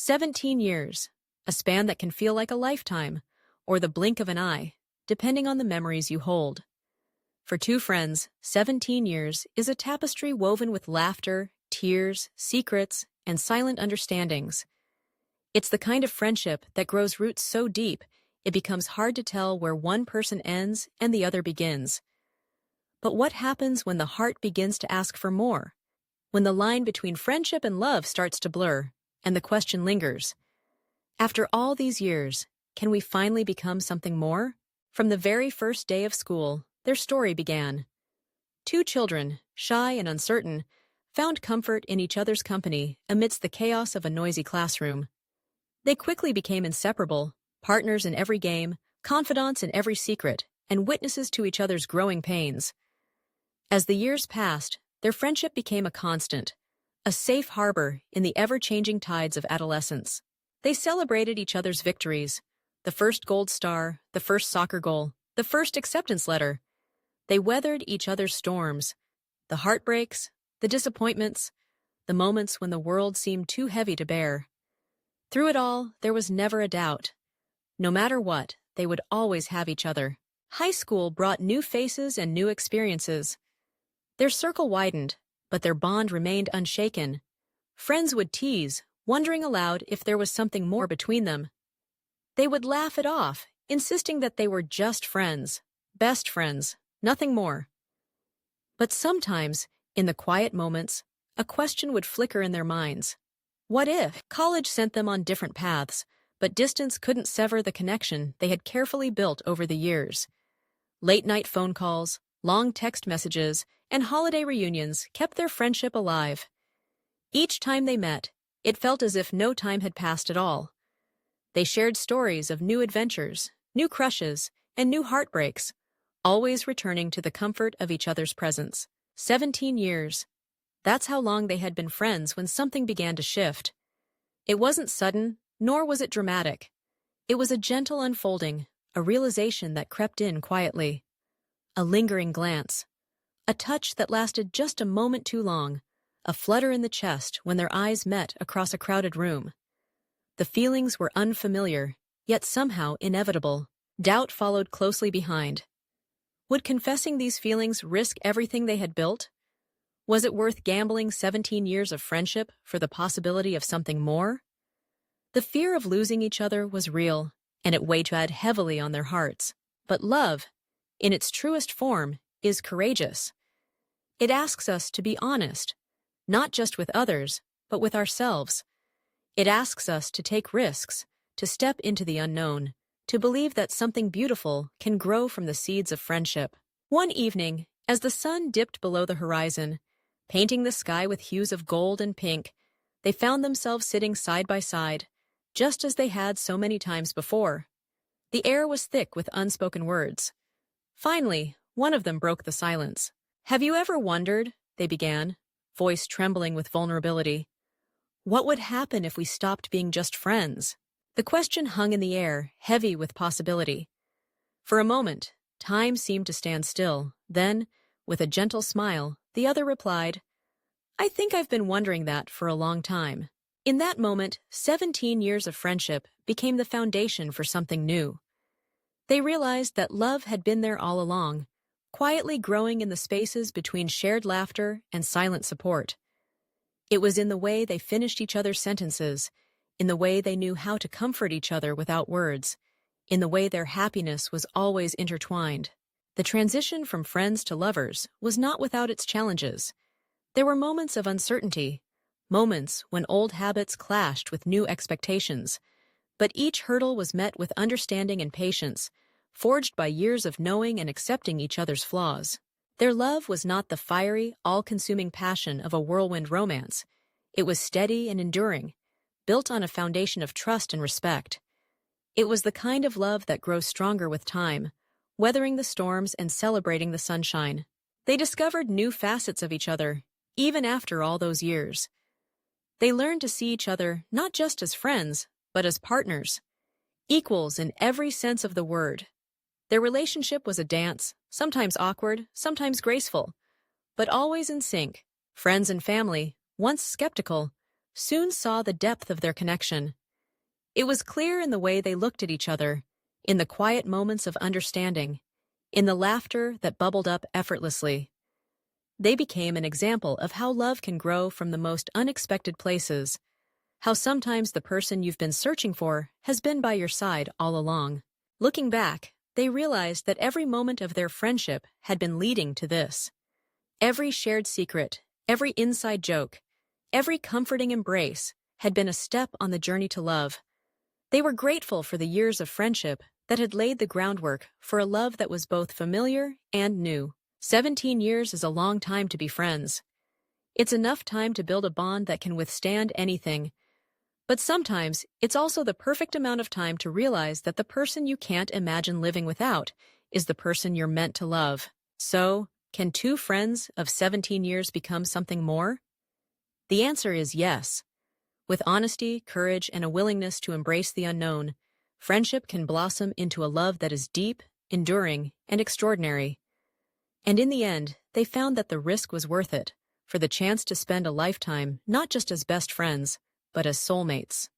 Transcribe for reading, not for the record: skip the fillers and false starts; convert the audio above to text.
17 years, a span that can feel like a lifetime, or the blink of an eye, depending on the memories you hold. For two friends, 17 years is a tapestry woven with laughter, tears, secrets, and silent understandings. It's the kind of friendship that grows roots so deep it becomes hard to tell where one person ends and the other begins. But what happens when the heart begins to ask for more? When the line between friendship and love starts to blur, and the question lingers, after all these years, can we finally become something more? From the very first day of school, their story began. Two children, shy and uncertain, found comfort in each other's company amidst the chaos of a noisy classroom. They quickly became inseparable, partners in every game, confidants in every secret, and witnesses to each other's growing pains. As the years passed, their friendship became a constant, a safe harbor in the ever-changing tides of adolescence. They celebrated each other's victories, the first gold star, the first soccer goal, the first acceptance letter. They weathered each other's storms, the heartbreaks, the disappointments, the moments when the world seemed too heavy to bear. Through it all, there was never a doubt. No matter what, they would always have each other. High school brought new faces and new experiences. Their circle widened, but their bond remained unshaken. Friends would tease, wondering aloud if there was something more between them. They would laugh it off, insisting that they were just friends, best friends, nothing more. But sometimes, in the quiet moments, a question would flicker in their minds. What if college sent them on different paths, but distance couldn't sever the connection they had carefully built over the years? Late-night phone calls, long text messages, and holiday reunions kept their friendship alive. Each time they met, it felt as if no time had passed at all. They shared stories of new adventures, new crushes, and new heartbreaks, always returning to the comfort of each other's presence. 17 years. That's how long they had been friends when something began to shift. It wasn't sudden, nor was it dramatic. It was a gentle unfolding, a realization that crept in quietly. A lingering glance. A touch that lasted just a moment too long. A flutter in the chest when their eyes met across a crowded room. The feelings were unfamiliar, yet somehow inevitable. Doubt followed closely behind. Would confessing these feelings risk everything they had built? Was it worth gambling 17 years of friendship for the possibility of something more? The fear of losing each other was real, and it weighed heavily on their hearts. But love, in its truest form, is courageous. It asks us to be honest, not just with others, but with ourselves. It asks us to take risks, to step into the unknown, to believe that something beautiful can grow from the seeds of friendship. One evening, as the sun dipped below the horizon, painting the sky with hues of gold and pink, they found themselves sitting side by side, just as they had so many times before. The air was thick with unspoken words. Finally, one of them broke the silence. "Have you ever wondered," they began, voice trembling with vulnerability, "what would happen if we stopped being just friends?" The question hung in the air, heavy with possibility. For a moment, time seemed to stand still. Then, with a gentle smile, the other replied, "I think I've been wondering that for a long time." In that moment, 17 years of friendship became the foundation for something new. They realized that love had been there all along, quietly growing in the spaces between shared laughter and silent support. It was in the way they finished each other's sentences, in the way they knew how to comfort each other without words, in the way their happiness was always intertwined. The transition from friends to lovers was not without its challenges. There were moments of uncertainty, moments when old habits clashed with new expectations, but each hurdle was met with understanding and patience, forged by years of knowing and accepting each other's flaws. Their love was not the fiery, all-consuming passion of a whirlwind romance. It was steady and enduring, built on a foundation of trust and respect. It was the kind of love that grows stronger with time, weathering the storms and celebrating the sunshine. They discovered new facets of each other, even after all those years. They learned to see each other not just as friends, but as partners, equals in every sense of the word. Their relationship was a dance, sometimes awkward, sometimes graceful, but always in sync. Friends and family, once skeptical, soon saw the depth of their connection. It was clear in the way they looked at each other, in the quiet moments of understanding, in the laughter that bubbled up effortlessly. They became an example of how love can grow from the most unexpected places, how sometimes the person you've been searching for has been by your side all along. Looking back, they realized that every moment of their friendship had been leading to this. Every shared secret, every inside joke, every comforting embrace had been a step on the journey to love. They were grateful for the years of friendship that had laid the groundwork for a love that was both familiar and new. 17 years is a long time to be friends. It's enough time to build a bond that can withstand anything. But sometimes, it's also the perfect amount of time to realize that the person you can't imagine living without is the person you're meant to love. So, can two friends of 17 years become something more? The answer is yes. With honesty, courage, and a willingness to embrace the unknown, friendship can blossom into a love that is deep, enduring, and extraordinary. And in the end, they found that the risk was worth it, for the chance to spend a lifetime not just as best friends, but as soulmates.